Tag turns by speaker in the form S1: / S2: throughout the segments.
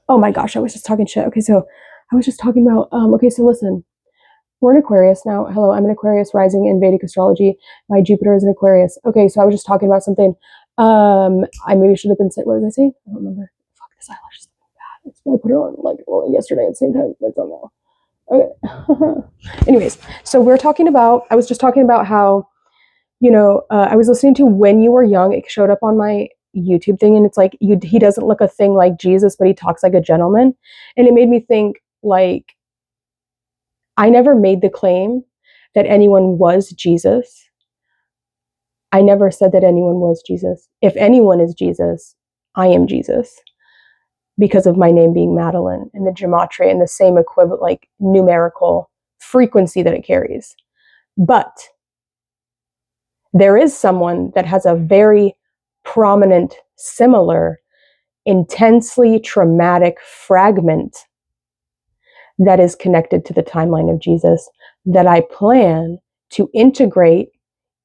S1: Oh my gosh, I was just talking shit. Okay, so I was just talking about, okay, so listen, we're in Aquarius now. Hello, I'm an Aquarius rising in Vedic astrology. My Jupiter is in Aquarius. Okay, so I was just talking about something. I maybe should have been saying, what was I saying? I don't remember. Fuck, this eyelash is bad. It's I put it on like yesterday at the same time. I don't know. Okay. Anyways, so I was just talking about how, I was listening to When You Were Young. It showed up on my YouTube thing, and it's like, he doesn't look a thing like Jesus, but he talks like a gentleman. And it made me think, like, I never made the claim that anyone was Jesus. I never said that anyone was Jesus. If anyone is Jesus, I am Jesus because of my name being Madeline and the gematria and the same equivalent, like numerical frequency that it carries. But there is someone that has a very prominent, similar, intensely traumatic fragment that is connected to the timeline of Jesus that I plan to integrate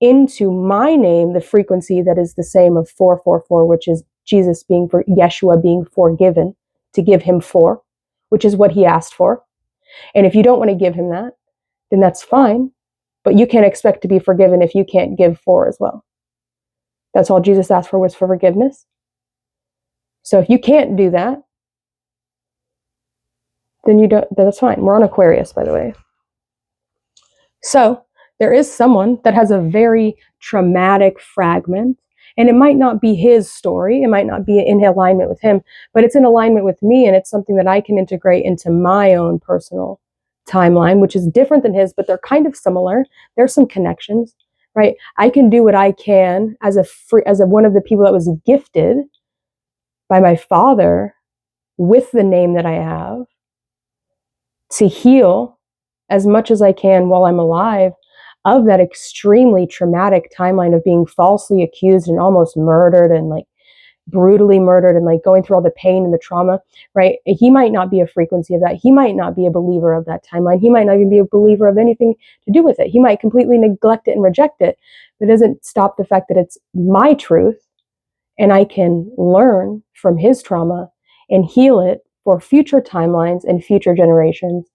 S1: into my name, the frequency that is the same of 444, which is Jesus being for Yeshua being forgiven, to give him 4, which is what he asked for. And if you don't want to give him that, then that's fine. But you can't expect to be forgiven if you can't give 4 as well. That's all Jesus asked for, was for forgiveness. So if you can't do that, then that's fine. We're on Aquarius, by the way. So there is someone that has a very traumatic fragment, and it might not be his story. It might not be in alignment with him, but it's in alignment with me, and it's something that I can integrate into my own personal timeline, which is different than his, but they're kind of similar. There's some connections, right? I can do what I can as one of the people that was gifted by my father with the name that I have to heal as much as I can while I'm alive of that extremely traumatic timeline of being falsely accused and almost murdered and like brutally murdered and like going through all the pain and the trauma, right? He might not be a frequency of that. He might not be a believer of that timeline. He might not even be a believer of anything to do with it. He might completely neglect it and reject it, but it doesn't stop the fact that it's my truth and I can learn from his trauma and heal it for future timelines and future generations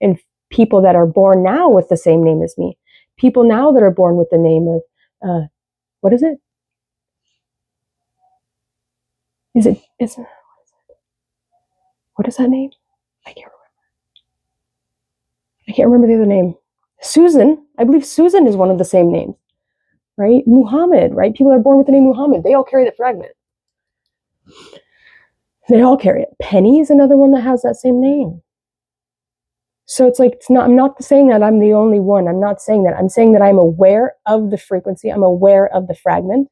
S1: and people that are born now with the same name as me. People now that are born with the name of, what is it? What is that name? I can't remember the other name. Susan. I believe Susan is one of the same names, right? Muhammad, right? People that are born with the name Muhammad, they all carry the fragment. They all carry it. Penny is another one that has that same name. So it's like, I'm not saying that I'm the only one. I'm not saying that. I'm saying that I'm aware of the frequency. I'm aware of the fragment.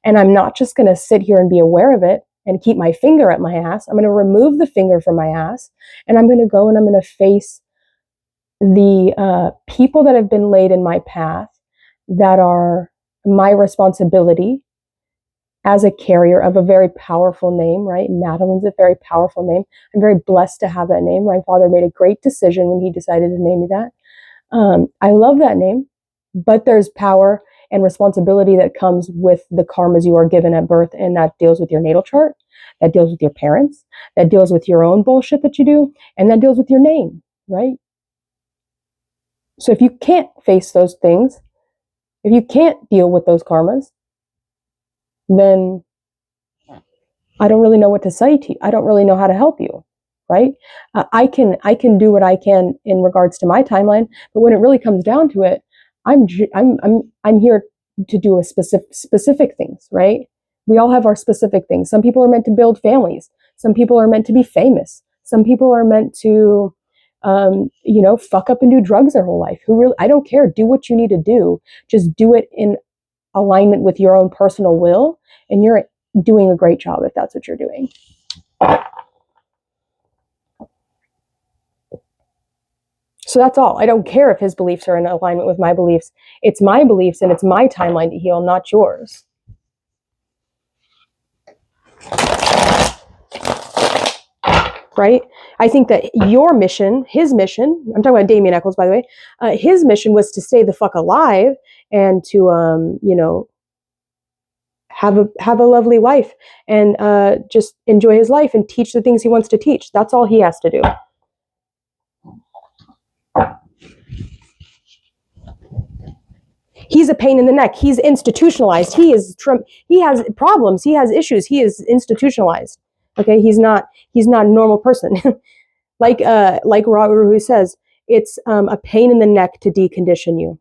S1: And I'm not just going to sit here and be aware of it and keep my finger at my ass. I'm going to remove the finger from my ass. And I'm going to go and I'm going to face the people that have been laid in my path that are my responsibility as a carrier of a very powerful name, right? Madelyn's a very powerful name. I'm very blessed to have that name. My father made a great decision when he decided to name me that. I love that name, but there's power and responsibility that comes with the karmas you are given at birth, and that deals with your natal chart, that deals with your parents, that deals with your own bullshit that you do, and that deals with your name, right? So if you can't face those things, if you can't deal with those karmas, then I don't really know what to say to you. I don't really know how to help you, right? I can do what I can in regards to my timeline, but when it really comes down to it, I'm here to do a specific things, right? We all have our specific things. Some people are meant to build families. Some people are meant to be famous. Some people are meant to, fuck up and do drugs their whole life. I don't care. Do what you need to do. Just do it in alignment with your own personal will, and you're doing a great job if that's what you're doing. So that's all. I don't care if his beliefs are in alignment with my beliefs. It's my beliefs and it's my timeline to heal, not yours. Right? I think that your mission, his mission, I'm talking about Damien Eccles, by the way, his mission was to stay the fuck alive and to, have a lovely wife, and just enjoy his life and teach the things he wants to teach. That's all he has to do. He's a pain in the neck. He's institutionalized. He has problems. He has issues. He is institutionalized. Okay, he's not a normal person. like Robert, who says, it's a pain in the neck to decondition you.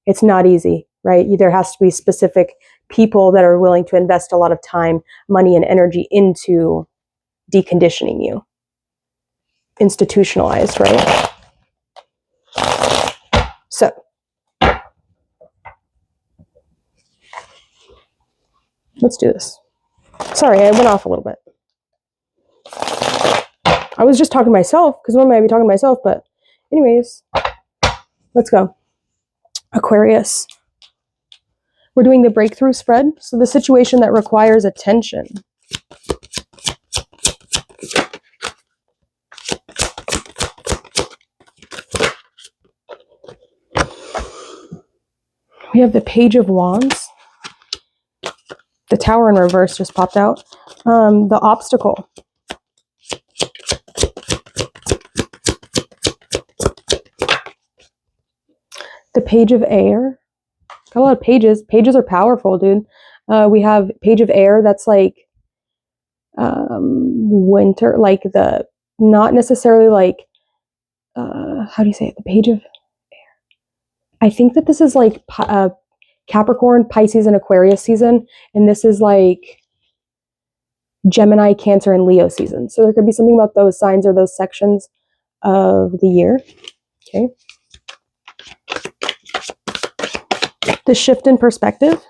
S1: It's not easy, right? There has to be specific people that are willing to invest a lot of time, money, and energy into deconditioning you. Institutionalized, right? So, let's do this. Sorry, I went off a little bit. I was just talking to myself, because normally I'd be talking to myself, but anyways, let's go. Aquarius. We're doing the breakthrough spread, so the situation that requires attention. We have the Page of Wands. The Tower in reverse just popped out. The Obstacle. The Page of Air. Got a lot of pages. Pages are powerful, dude. We have Page of Air. That's like winter, like not necessarily like, how do you say it? The Page of Air. I think that this is like Capricorn, Pisces, and Aquarius season. And this is like Gemini, Cancer, and Leo season. So there could be something about those signs or those sections of the year. Okay. The shift in perspective.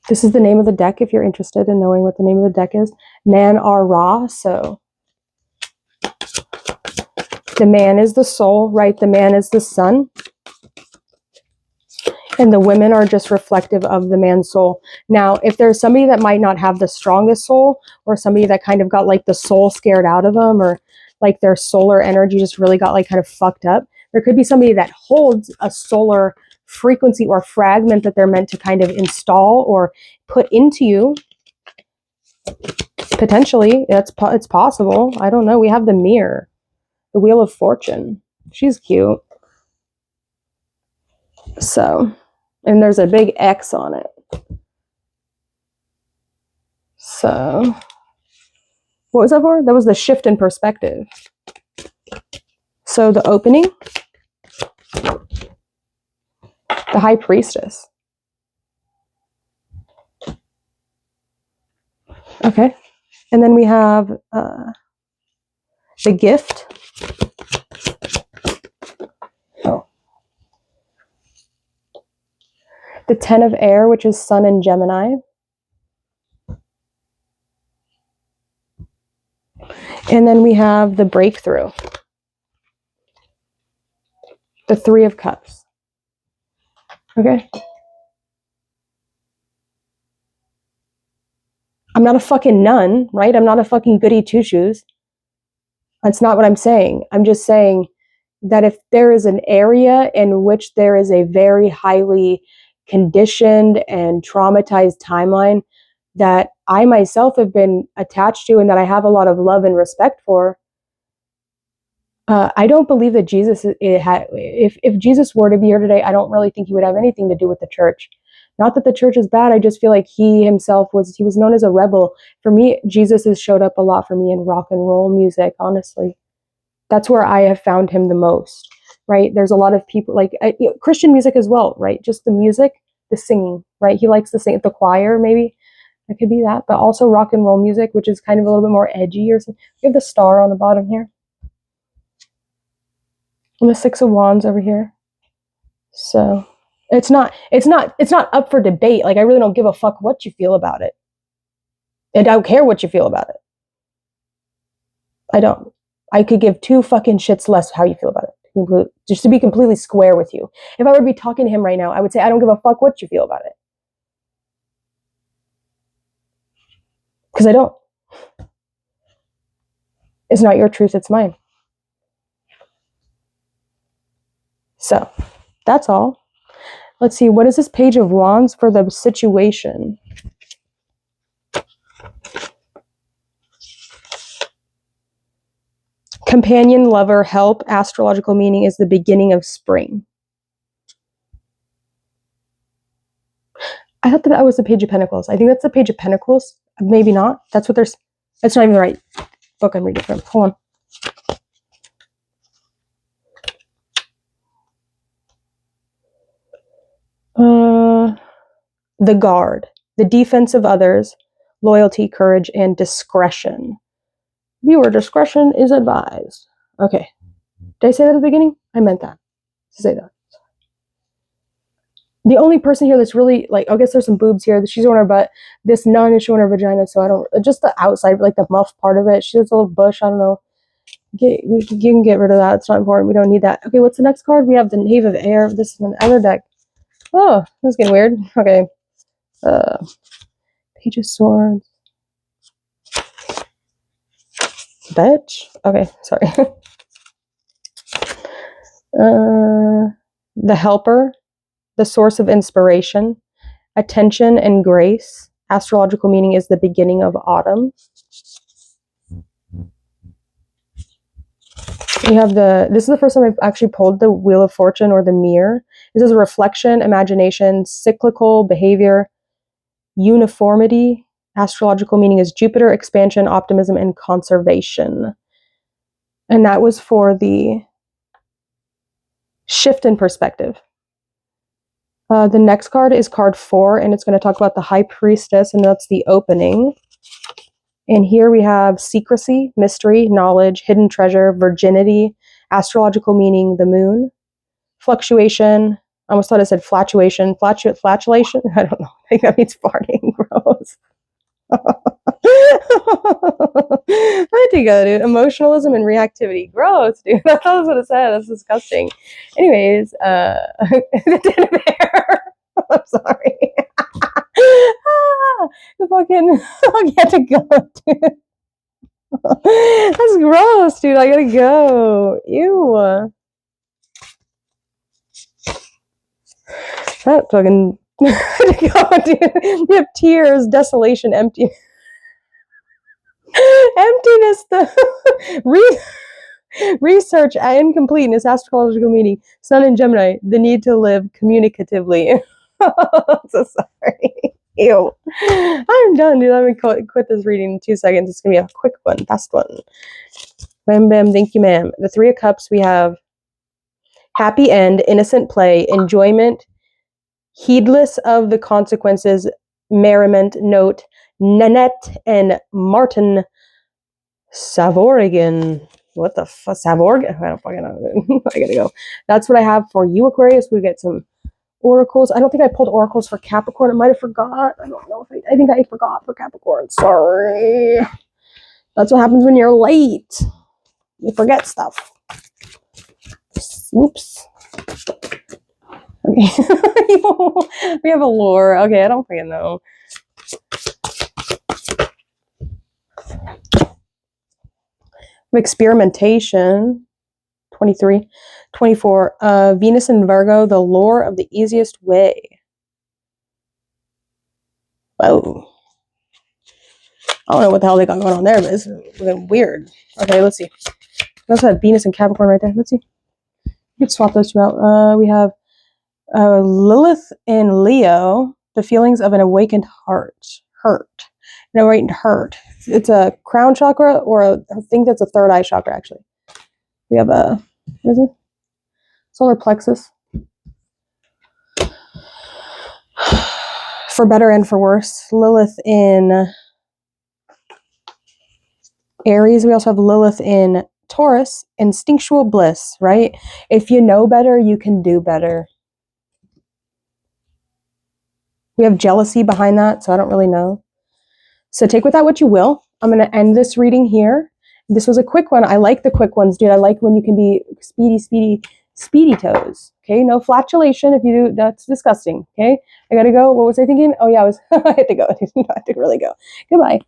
S1: This is the name of the deck if you're interested in knowing what the name of the deck is. Man are Ra. So the man is the soul, right? The man is the sun. And the women are just reflective of the man's soul. Now, if there's somebody that might not have the strongest soul, or somebody that kind of got like the soul scared out of them, or like their solar energy just really got like kind of fucked up, there could be somebody that holds a solar frequency or fragment that they're meant to kind of install or put into you. Potentially, it's possible. I don't know. We have the Mirror, the Wheel of Fortune. She's cute. So, and there's a big X on it. So, what was that for? That was the shift in perspective. So the opening, the High Priestess. Okay. And then we have the Gift. Oh. The Ten of Air, which is Sun and Gemini. And then we have the Breakthrough. The Three of Cups. Okay. I'm not a fucking nun, right? I'm not a fucking goody two-shoes. That's not what I'm saying. I'm just saying that if there is an area in which there is a very highly conditioned and traumatized timeline that I myself have been attached to and that I have a lot of love and respect for, I don't believe that Jesus, if Jesus were to be here today, I don't really think he would have anything to do with the church. Not that the church is bad. I just feel like he himself was known as a rebel. For me, Jesus has showed up a lot for me in rock and roll music, honestly. That's where I have found him the most, right? There's a lot of people, like Christian music as well, right? Just the music, the singing, right? He likes to sing, the choir, maybe. It could be that. But also rock and roll music, which is kind of a little bit more edgy or something. We have the star on the bottom here. And the Six of Wands over here. So it's not up for debate. Like, I really don't give a fuck what you feel about it. And I don't care what you feel about it. I don't. I could give two fucking shits less how you feel about it. Just to be completely square with you. If I were to be talking to him right now, I would say, I don't give a fuck what you feel about it. Because I don't. It's not your truth, it's mine. So, that's all. Let's see, what is this Page of Wands for the situation? Companion, lover, help. Astrological meaning is the beginning of spring. I thought that was the Page of Pentacles. I think that's the Page of Pentacles. Maybe not. That's what there's. That's not even the right book I'm reading from. Hold on. The guard, the defense of others, loyalty, courage, and discretion. Viewer discretion is advised. Okay. Did I say that at the beginning? I meant that. To say that. The only person here that's really, like, I guess there's some boobs here. She's showing her butt. This nun is showing her vagina, so I don't, just the outside, like the muff part of it. She has a little bush, I don't know. You can get rid of that. It's not important. We don't need that. Okay, what's the next card? We have the Knave of Air. This is another deck. Oh, that's getting weird. Okay. Page of Swords. Bitch. Okay, sorry. The Helper. The source of inspiration, attention and grace. Astrological meaning is the beginning of autumn. We have this is the first time I've actually pulled the Wheel of Fortune or the Mirror. This is a reflection, imagination, cyclical behavior, uniformity. Astrological meaning is Jupiter, expansion, optimism, and conservation. And that was for the shift in perspective. The next card is card 4, and it's going to talk about the High Priestess, and that's the opening. And here we have secrecy, mystery, knowledge, hidden treasure, virginity, astrological meaning, the moon, fluctuation. I almost thought I said flatulation. Flatulation? I don't know. I think that means farting. Gross. I think dude. Emotionalism and reactivity. Gross, dude. That's what it said. That's disgusting. Anyways, the Den of Air. I'm sorry. I get to go, dude. That's gross, dude. I gotta go. Ew. That fucking. Dude. You have tears, desolation, empty. Emptiness, the research, incompleteness, astrological meaning, Sun and Gemini, the need to live communicatively. So sorry. Ew. I'm done, dude. Let me quit this reading in 2 seconds. It's gonna be a quick one, fast one. Bam, bam, thank you, ma'am. The Three of Cups, we have happy end, innocent play, enjoyment, heedless of the consequences, merriment, note, Nanette and Martin Savorigan. What the fuck? Savorigan? I don't fucking know. I gotta go. That's what I have for you, Aquarius. We get some oracles. I don't think I pulled oracles for Capricorn. I might have forgot. I don't know if I think I forgot for Capricorn. Sorry. That's what happens when you're late. You forget stuff. Oops. Okay. We have a lore. Okay, I don't fucking know. Experimentation. 23. 24. Venus and Virgo, the lore of the easiest way. Whoa. I don't know what the hell they got going on there, but it's weird. Okay, let's see. We also have Venus and Capricorn right there. Let's see. We could swap those two out. We have Lilith and Leo, the feelings of an awakened heart. An awakened hurt. It's a crown chakra, or I think that's a third eye chakra, actually. We have a, what is it? Solar plexus. For better and for worse. Lilith in Aries. We also have Lilith in Taurus. Instinctual bliss, right? If you know better, you can do better. We have jealousy behind that, so I don't really know. So take with that what you will. I'm going to end this reading here. This was a quick one. I like the quick ones, dude. I like when you can be speedy toes. Okay, no flatulation. If you do, that's disgusting. Okay, I gotta go. What was I thinking? Oh yeah, I had to go. I had to really go. Goodbye.